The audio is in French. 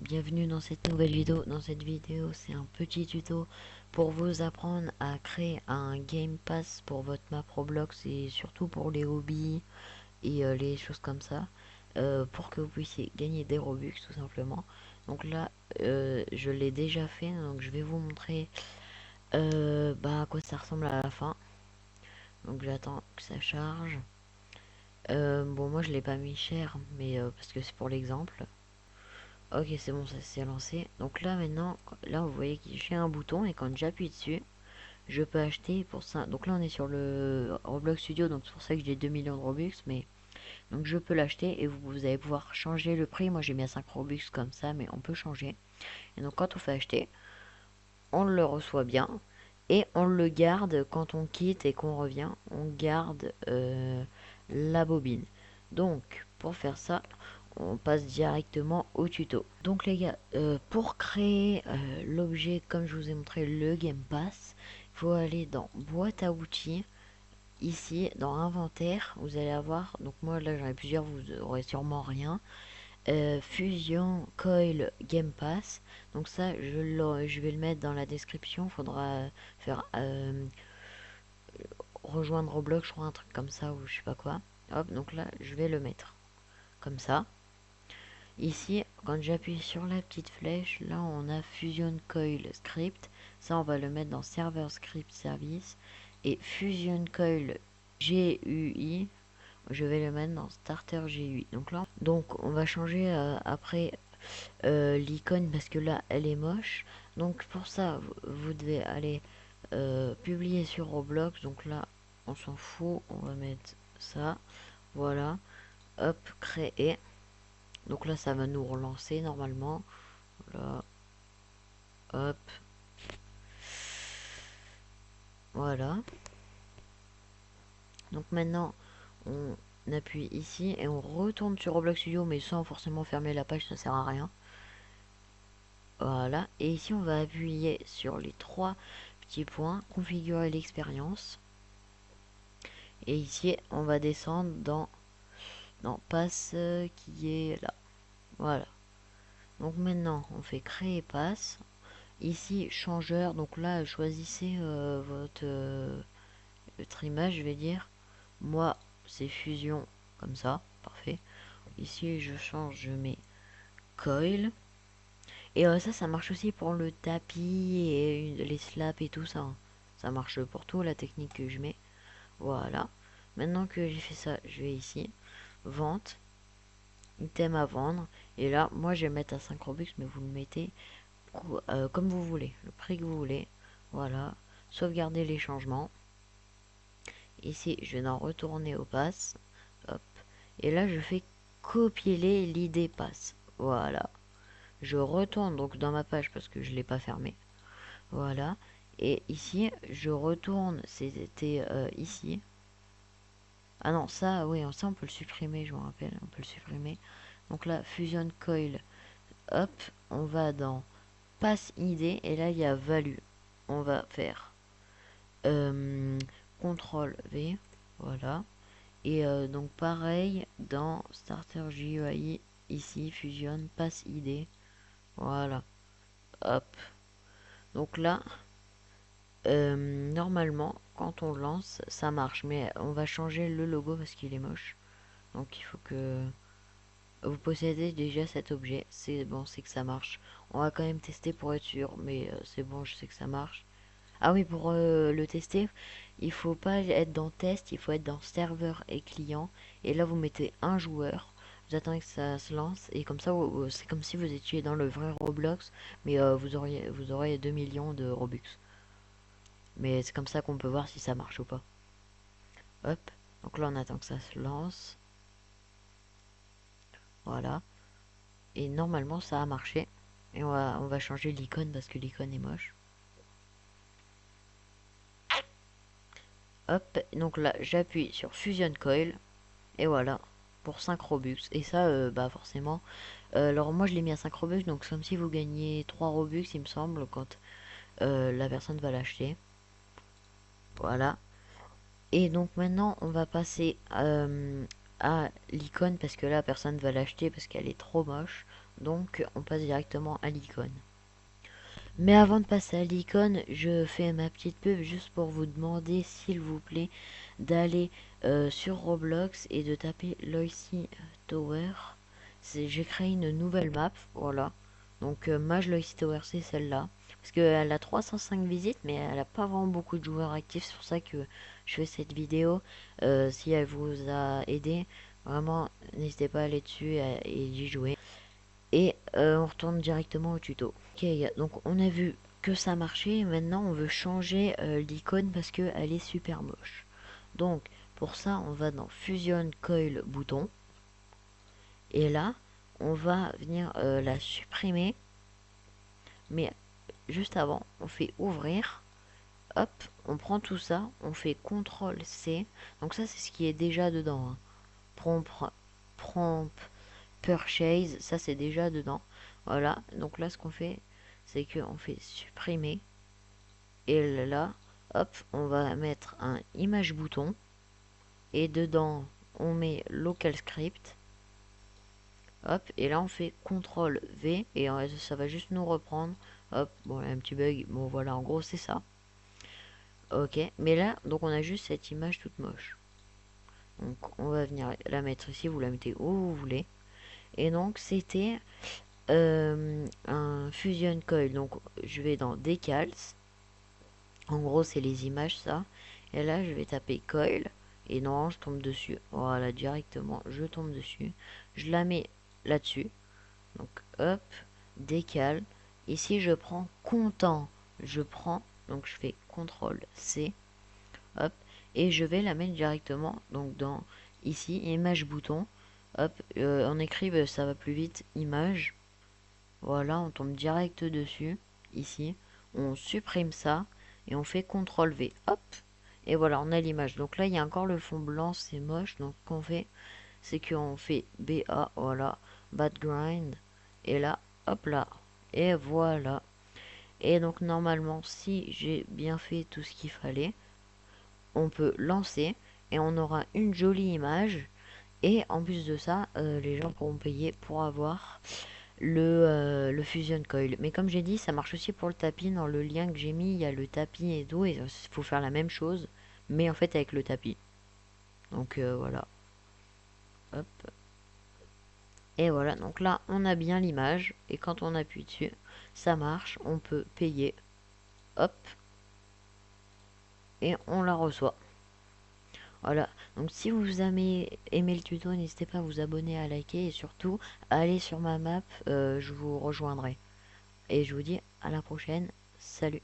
bienvenue dans cette nouvelle vidéo. Dans cette vidéo, c'est un petit tuto pour vous apprendre à créer un Game Pass pour votre map Roblox et surtout pour les hobbies et les choses comme ça, pour que vous puissiez gagner des Robux tout simplement. Donc là, je l'ai déjà fait, donc je vais vous montrer à quoi ça ressemble à la fin. Donc j'attends que ça charge. Bon, moi je l'ai pas mis cher, mais parce que c'est pour l'exemple. Ok, c'est bon, ça s'est lancé. Donc là maintenant, là vous voyez que j'ai un bouton et quand j'appuie dessus, je peux acheter pour ça. Donc là on est sur le Roblox Studio, donc c'est pour ça que j'ai 2 millions de Robux. Mais donc je peux l'acheter et vous allez pouvoir changer le prix. Moi j'ai mis à 5 Robux comme ça, mais on peut changer. Et donc quand on fait acheter, on le reçoit bien et on le garde quand on quitte et qu'on revient. On garde la bobine. Donc pour faire ça, on passe directement au tuto. Donc les gars, pour créer l'objet comme je vous ai montré, le Game Pass, il faut aller dans boîte à outils. Ici, dans inventaire, vous allez avoir, donc moi là j'en ai plusieurs, vous aurez sûrement rien. Fusion Coil Game Pass. Donc ça, je vais le mettre dans la description. Faudra faire rejoindre Roblox, je crois, un truc comme ça, ou je sais pas quoi. Hop, donc là, je vais le mettre comme ça. Ici, quand j'appuie sur la petite flèche, là on a Fusion Coil Script. Ça, on va le mettre dans Server Script Service. Et Fusion Coil GUI, je vais le mettre dans Starter GUI. Donc là, on va changer après l'icône parce que là, elle est moche. Donc pour ça, vous devez aller publier sur Roblox. Donc là, on s'en fout, on va mettre ça. Voilà, hop, créer. Donc là, ça va nous relancer normalement. Là, hop. Voilà. Donc maintenant, on appuie ici et on retourne sur Roblox Studio, mais sans forcément fermer la page, ça sert à rien. Voilà. Et ici, on va appuyer sur les trois petits points, configurer l'expérience. Et ici, on va descendre dans passe qui est là. Voilà. Donc maintenant, on fait créer passe. Ici, changeur. Donc là, choisissez votre image, je vais dire. Moi, c'est fusion, comme ça, parfait. Ici, je change, je mets coil. Et ça marche aussi pour le tapis et les slaps et tout ça, hein. Ça marche pour tout, la technique que je mets. Voilà. Maintenant que j'ai fait ça, je vais ici. Vente. Item à vendre. Et là, moi, je vais mettre à 5 Robux, mais vous le mettez comme vous voulez. Le prix que vous voulez. Voilà. Sauvegarder les changements. Ici, je vais en retourner au pass. Hop. Et là, je fais copier l'idée passe. Voilà. Je retourne donc dans ma page parce que je ne l'ai pas fermé. Voilà. Et ici, je retourne. C'était ici. Ah non, ça, oui, ça on peut le supprimer, je me rappelle. On peut le supprimer. Donc là, Fusion Coil. Hop. On va dans Pass ID. Et là, il y a Value. On va faire CTRL V. Voilà. Et donc pareil dans Starter GUI, ici, Fusion, Pass ID. Voilà. Hop. Donc là, normalement, quand on lance, ça marche. Mais on va changer le logo parce qu'il est moche. Donc il faut que vous possédez déjà cet objet. C'est bon, c'est que ça marche. On va quand même tester pour être sûr. Mais c'est bon, je sais que ça marche. Ah oui, pour le tester, il faut pas être dans test, il faut être dans serveur et client. Et là, vous mettez un joueur. Vous attendez que ça se lance et comme ça, c'est comme si vous étiez dans le vrai Roblox, mais vous aurez 2 millions de Robux. Mais c'est comme ça qu'on peut voir si ça marche ou pas. Hop. Donc là, on attend que ça se lance. Voilà. Et normalement, ça a marché. Et on va changer l'icône parce que l'icône est moche. Hop. Donc là, j'appuie sur Fusion Coil. Et voilà, pour 5 Robux. Et ça, forcément. Alors moi je l'ai mis à 5 Robux, donc c'est comme si vous gagnez 3 Robux, il me semble, quand la personne va l'acheter. Voilà. Et donc maintenant on va passer à l'icône, parce que là personne va l'acheter parce qu'elle est trop moche. Donc on passe directement à l'icône. Mais avant de passer à l'icône, je fais ma petite pub juste pour vous demander, s'il vous plaît, d'aller sur Roblox et de taper Loicy Tower. J'ai créé une nouvelle map, voilà. Donc Mage Loicy Tower, c'est celle-là. Parce qu'elle a 305 visites, mais elle a pas vraiment beaucoup de joueurs actifs. C'est pour ça que je fais cette vidéo. Si elle vous a aidé, vraiment, n'hésitez pas à aller dessus et y jouer. Et on retourne directement au tuto. Ok, donc on a vu que ça marchait. Maintenant, on veut changer l'icône parce qu'elle est super moche. Donc, pour ça, on va dans Fusion Coil bouton. Et là, on va venir la supprimer. Mais juste avant, on fait ouvrir. Hop, on prend tout ça. On fait CTRL C. Donc ça, c'est ce qui est déjà dedans. Hein. Prompt Purchase, ça c'est déjà dedans. Voilà, donc là ce qu'on fait, c'est qu'on fait supprimer. Et là, hop, on va mettre un image bouton. Et dedans, on met local script. Hop, et là on fait CTRL V. Et ça va juste nous reprendre. Hop, bon, un petit bug. Bon, voilà, en gros, c'est ça. Ok, mais là, donc on a juste cette image toute moche. Donc on va venir la mettre ici. Vous la mettez où vous voulez. Et donc c'était un fusion coil. Donc je vais dans decals. En gros c'est les images ça. Et là je vais taper coil. Et non, je tombe dessus. Voilà, directement je tombe dessus. Je la mets là-dessus. Donc hop, décale. Ici je prends content. Je prends. Donc je fais CTRL C. Hop. Et je vais la mettre directement. Donc dans ici, image bouton. Hop. En écrit ça va plus vite. Image. Voilà, on tombe direct dessus, ici. On supprime ça et on fait CTRL V. Hop. Et voilà, on a l'image. Donc là, il y a encore le fond blanc, c'est moche. Donc ce qu'on fait, c'est qu'on fait BA, voilà, background. Et là, hop là. Et voilà. Et donc normalement, si j'ai bien fait tout ce qu'il fallait, on peut lancer et on aura une jolie image. Et en plus de ça, les gens pourront payer pour avoir le Fusion Coil. Mais comme j'ai dit, ça marche aussi pour le tapis. Dans le lien que j'ai mis, il y a le tapis et tout. Et il faut faire la même chose, mais en fait avec le tapis. Donc voilà. Hop. Et voilà. Donc là, on a bien l'image. Et quand on appuie dessus, ça marche. On peut payer. Hop. Et on la reçoit. Voilà. Donc si vous avez aimé le tuto, n'hésitez pas à vous abonner, à liker. Et surtout, à aller sur ma map. Je vous rejoindrai. Et je vous dis à la prochaine. Salut.